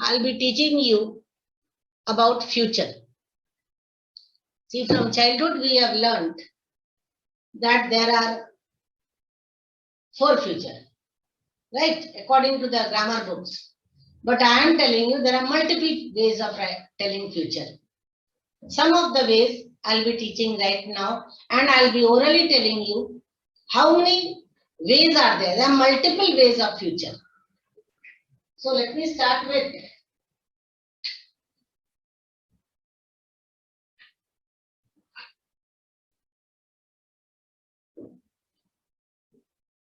I'll be teaching you about future. See, from childhood we have learned that there are 4 future, right? According to the grammar books. But I am telling you there are multiple ways of telling future. Some of the ways I'll be teaching right now, and I'll be orally telling you how many ways are there. There are multiple ways of future. So let me start with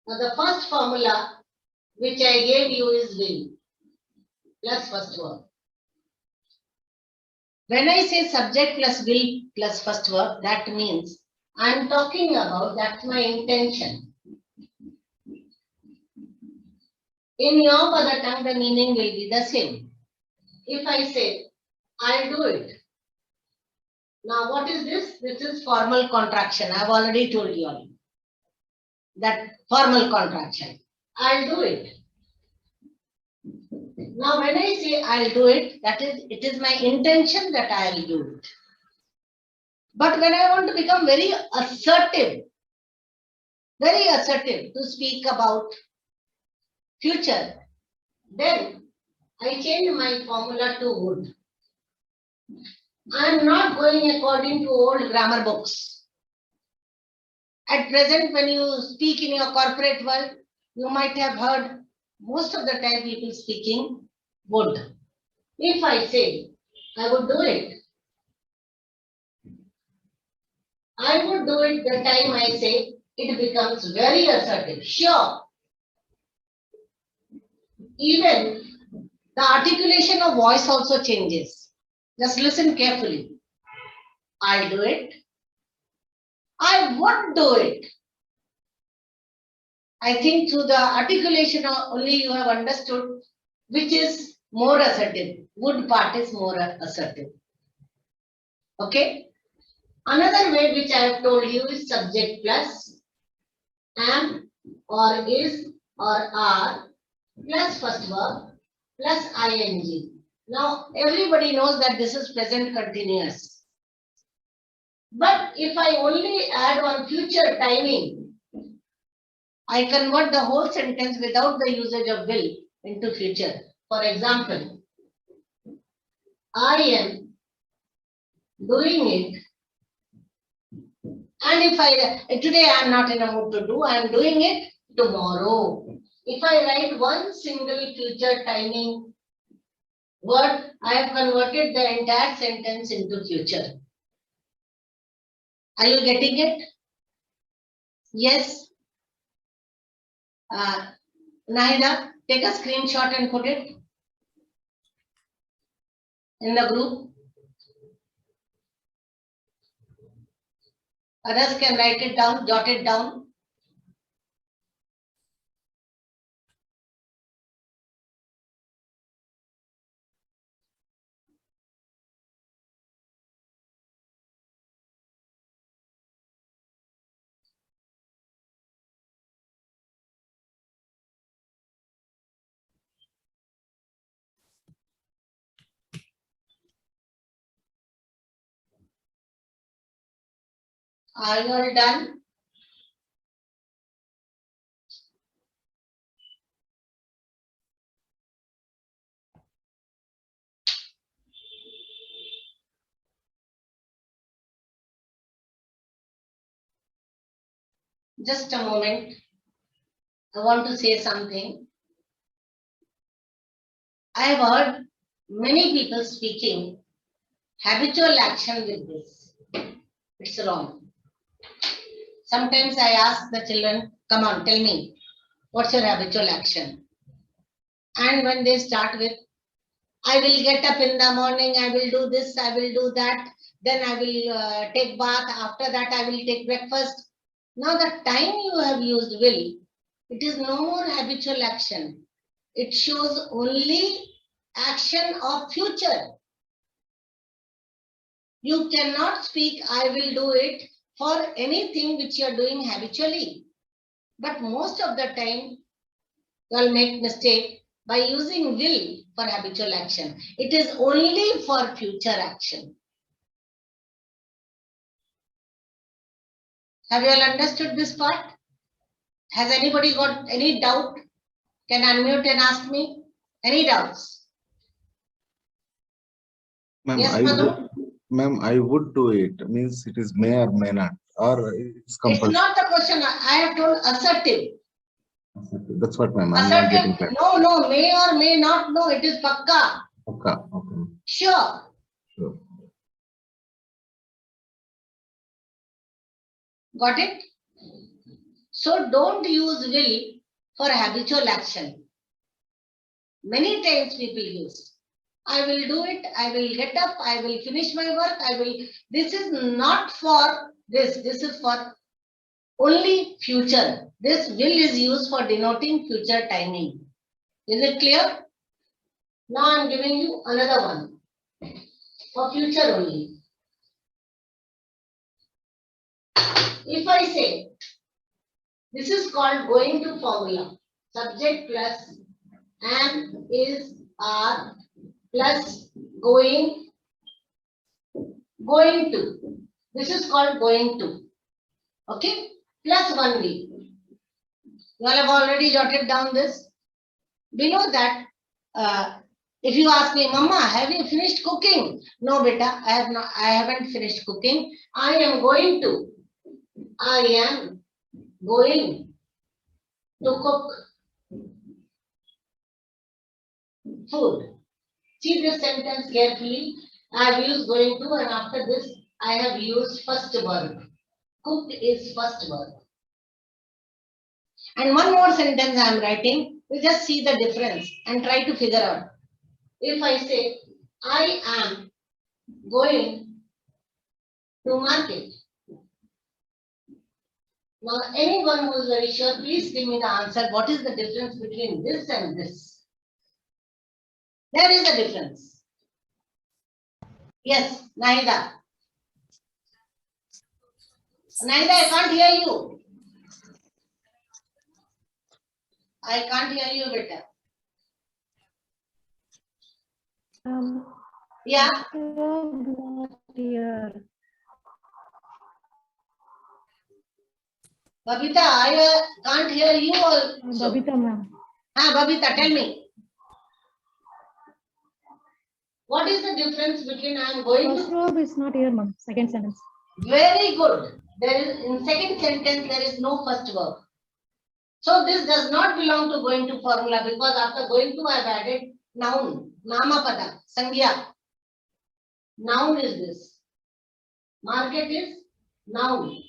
now the first formula which I gave you is will plus first verb. When I say subject plus will plus first verb, that means I am talking about, that's my intention. In your mother tongue, the meaning will be the same. If I say, I'll do it. Now, what is this? This is formal contraction. I've already told you all. That formal contraction. I'll do it. Now, when I say I'll do it, that is, it is my intention that I'll do it. But when I want to become very assertive to speak about future, then I change my formula to would. I am not going according to old grammar books. At present, when you speak in your corporate world, you might have heard most of the time people speaking would. If I say I would do it, I would do it the time I say, it becomes very assertive. Sure. Even the articulation of voice also changes. Just listen carefully. I'll do it. I would do it. I think through the articulation only you have understood which is more assertive. Would part is more assertive. Okay. Another way which I have told you is subject plus am or is or are plus first verb plus ing. Now everybody knows that this is present continuous. But if I only add on future timing, I convert the whole sentence without the usage of will into future. For example, I am doing it. And if today I am not in a mood to do, I am doing it tomorrow. If I write one single future timing word, I have converted the entire sentence into future. Are you getting it? Yes. Nahida, take a screenshot and put it in the group. Others can write it down, jot it down. Are you all done? Just a moment. I want to say something. I have heard many people speaking habitual action with this. It's wrong. Sometimes I ask the children, come on, tell me, what's your habitual action? And when they start with, I will get up in the morning, I will do this, I will do that, then I will take bath, after that I will take breakfast. Now the time you have used will, it is no more habitual action. It shows only action of future. You cannot speak, I will do it for anything which you are doing habitually. But most of the time, you will make mistake. by using will for habitual action. It is only for future action. Have you all understood this part? Has anybody got any doubt? Can unmute and ask me? Any doubts? Ma'am, Yes, Madhu? Ma'am, I would do it. Means it is may or may not, or it's compulsory. It's not the question. I have told assertive. That's what, ma'am. I'm not getting Assertive. that. No, may or may not. No, it is pakka. Okay. Okay. Sure. Sure. Got it? So don't use will for habitual action. Many times people use. I will do it. I will get up. I will finish my work. This is not for this. This is for only future. This will is used for denoting future timing. Is it clear? Now I'm giving you another one for future only. If I say, this is called going to formula. Subject plus am, is, are plus going to. This is called going to. Okay? Plus 1V. You all have already jotted down this. Below that, if you ask me, Mama, have you finished cooking? No, beta, I haven't finished cooking. I am going to cook food. See this sentence carefully. I have used going to, and after this, I have used first verb. Cook is first verb. And one more sentence I am writing. You just see the difference and try to figure out. If I say, I am going to market. Now, anyone who is very sure, please give me the answer. What is the difference between this and this? There is a difference. Yes, Naida. Naida, I can't hear you. I can't hear you better. Yeah. Babita, I can't hear you also. Babita, ma'am. Babita, tell me. What is the difference between I am going First to? verb is not here, ma'am. Second sentence. Very good. There is in second sentence there is no first verb. So this does not belong to going to formula because after going to I have added noun, namapada, sangya. Noun is this. Market is noun.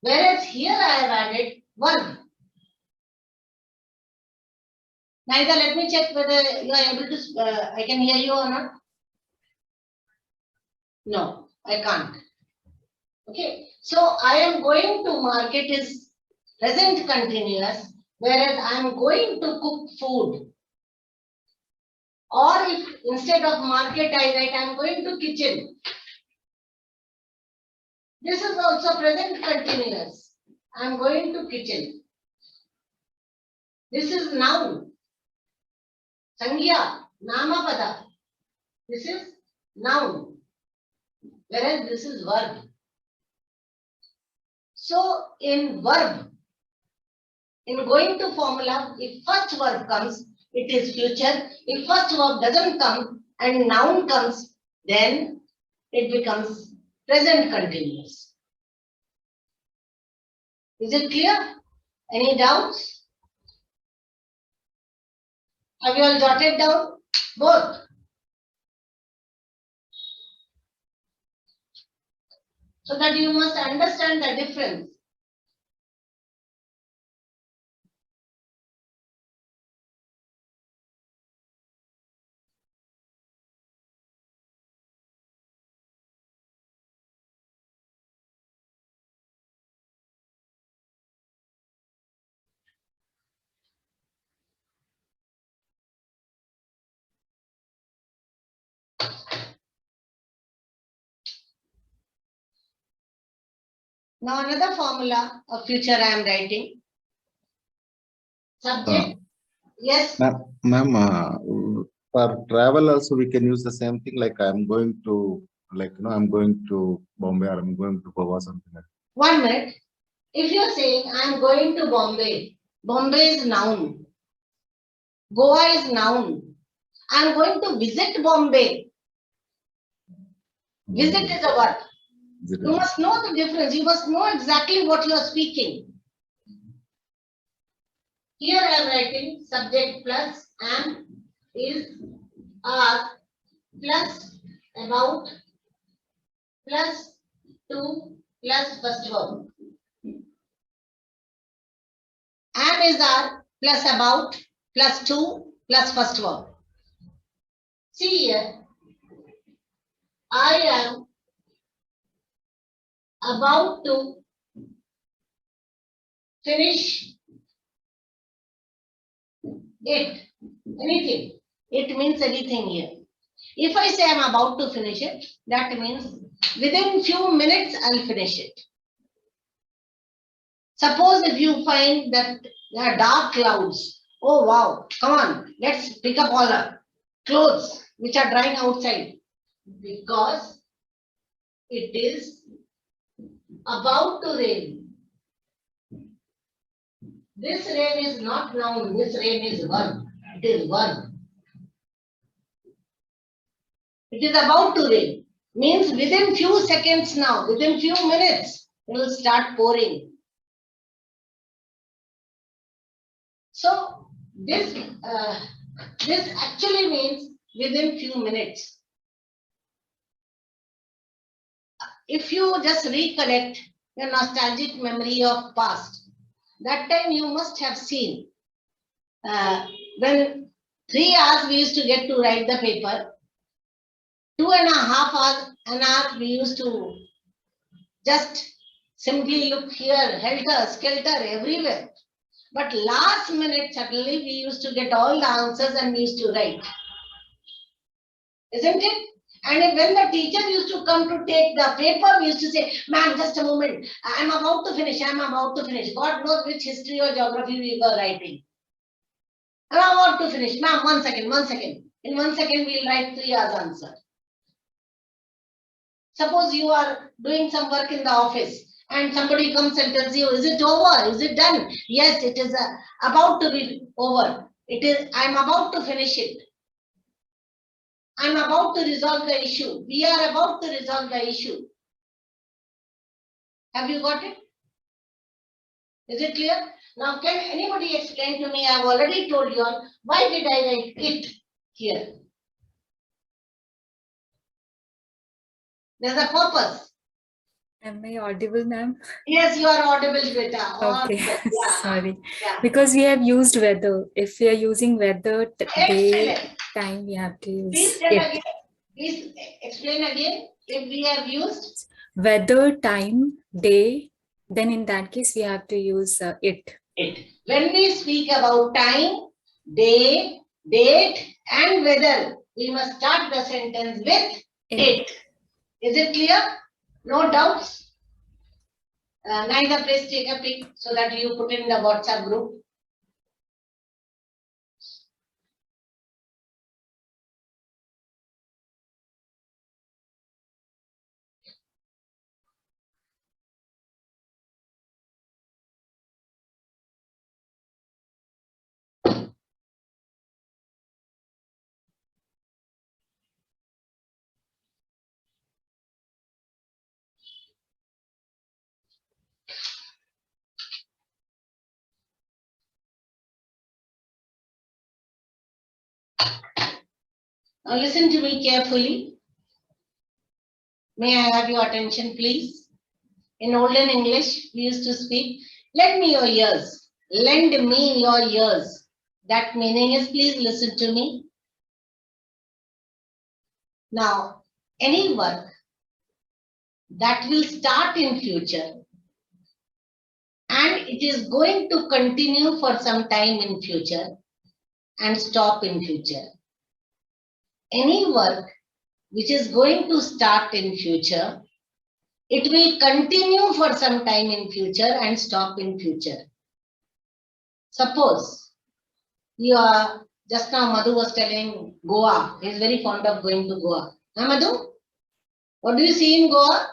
Whereas here I have added verb. Neither, let me check whether you are able to, I can hear you or not. No, I can't. Okay, so I am going to market is present continuous, whereas I am going to cook food. Or if instead of market I write I am going to kitchen. This is also present continuous. I am going to kitchen. This is noun. Sangya, namapada. This is noun. Whereas this is verb. So in verb, in going to formula, if first verb comes, it is future. If first verb doesn't come and noun comes, then it becomes present continuous. Is it clear? Any doubts? Have you all jotted down? Both. So that you must understand the difference. Now another formula of future I am writing. Subject. Yes. Ma'am, Ma'am, for travel also we can use the same thing, like I'm going to, I'm going to Bombay or I'm going to Goa, something like 1 minute. If you're saying I'm going to Bombay, Bombay is noun. Goa is noun. I'm going to visit Bombay. that. Visit is a verb. Visit You must know the difference. You must know exactly what you are speaking. Here I am writing subject plus am is are plus about plus to plus first verb. Am is are plus about plus to plus first verb. See here, I am about to finish it. Anything. It means anything here. If I say I'm about to finish it, that means within few minutes I'll finish it. Suppose if you find that there are dark clouds, oh wow, come on, let's pick up all the clothes which are drying outside, because it is about to rain. This rain is not noun, this rain is verb. It is verb. It is about to rain. Means within few seconds now, within few minutes, it will start pouring. So this actually means within few minutes. If you just recollect your nostalgic memory of past, that time you must have seen when 3 hours we used to get to write the paper, 2.5 hours, an hour we used to just simply look here, helter, skelter, everywhere. But last minute, suddenly we used to get all the answers and we used to write. Isn't it? And when the teacher used to come to take the paper, we used to say, ma'am, just a moment, I'm about to finish, I'm about to finish. God knows which history or geography we were writing. I'm about to finish. Ma'am, 1 second, 1 second. In 1 second, we'll write 3 hours answer. Suppose you are doing some work in the office and somebody comes and tells you, is it over? Is it done? Yes, it is about to be over. It is, I'm about to finish it. I'm about to resolve the issue. We are about to resolve the issue. Have you got it? Is it clear? Now, can anybody explain to me? I've already told you all, why did I write it here? There's a purpose. Am I audible, ma'am? Yes, you are audible, Shweta. Okay, Yeah. sorry. Yeah. Because we have used weather. If we are using weather, day, Excellent. time, we have to Please use tell it. again. Please explain again. If we have used Weather, time, day, then in that case, we have to use it. it. When we speak about time, day, date, and weather, we must start the sentence with it. Is it clear? No doubts? Neither, please take a pic so that you put in the WhatsApp group. Now listen to me carefully. May I have your attention, please? In olden English, we used to speak, lend me your ears. Lend me your ears. That meaning is, please listen to me. Now, any work that will start in future and it is going to continue for some time in future and stop in future. Any work which is going to start in future, it will continue for some time in future and stop in future. Suppose you are Just now Madhu was telling Goa. He is very fond of going to Goa. Huh, Madhu? What do you see in Goa?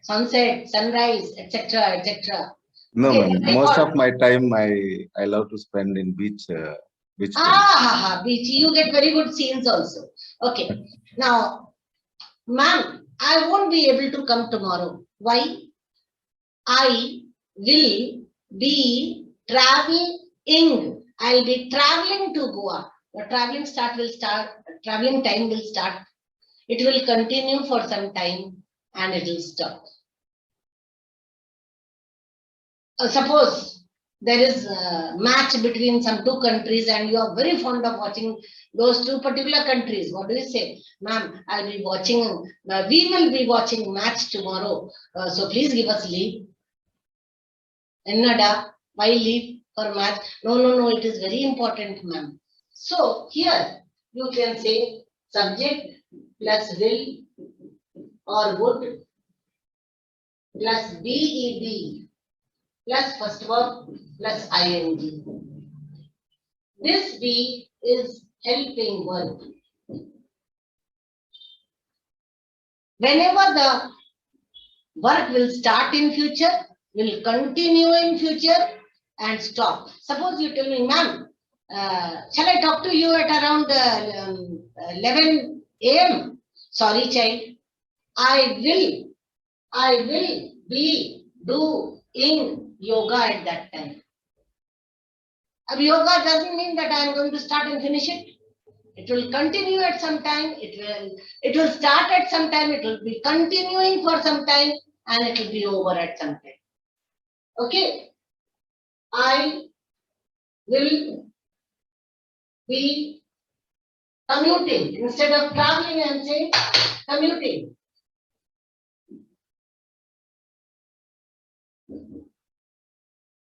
Sunset, sunrise, etc., etc. No, Okay, ma'am. that's Most all. of my time I love to spend in beach time. Beach. You get very good scenes also. Okay. Now, ma'am, I won't be able to come tomorrow. Why? I will be traveling. I'll be traveling to Goa. The traveling time will start. It will continue for some time and it will stop. Suppose there is a match between some two countries and you are very fond of watching those two particular countries. What do you say? Ma'am, I'll be watching, we will be watching match tomorrow. So please give us leave. Ennada, why leave for match? No, it is very important, ma'am. So here you can say subject plus will or would plus BED plus first verb plus ing. This B is helping verb. Whenever the work will start in future, will continue in future and stop. Suppose you tell me, ma'am, shall I talk to you at around 11 a.m.? Sorry, child. I will be doing yoga at that time. Yoga doesn't mean that I am going to start and finish it. It will continue at some time. It will start at some time. It will be continuing for some time, and it will be over at some time. Okay. I will be commuting. Instead of traveling, I am saying commuting.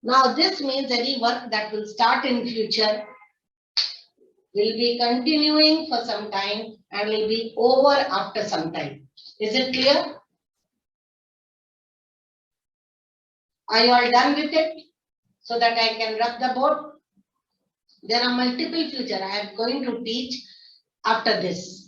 Now this means any work that will start in future will be continuing for some time and will be over after some time. Is it clear? Are you all done with it? So that I can rub the board? There are multiple future. I am going to teach after this.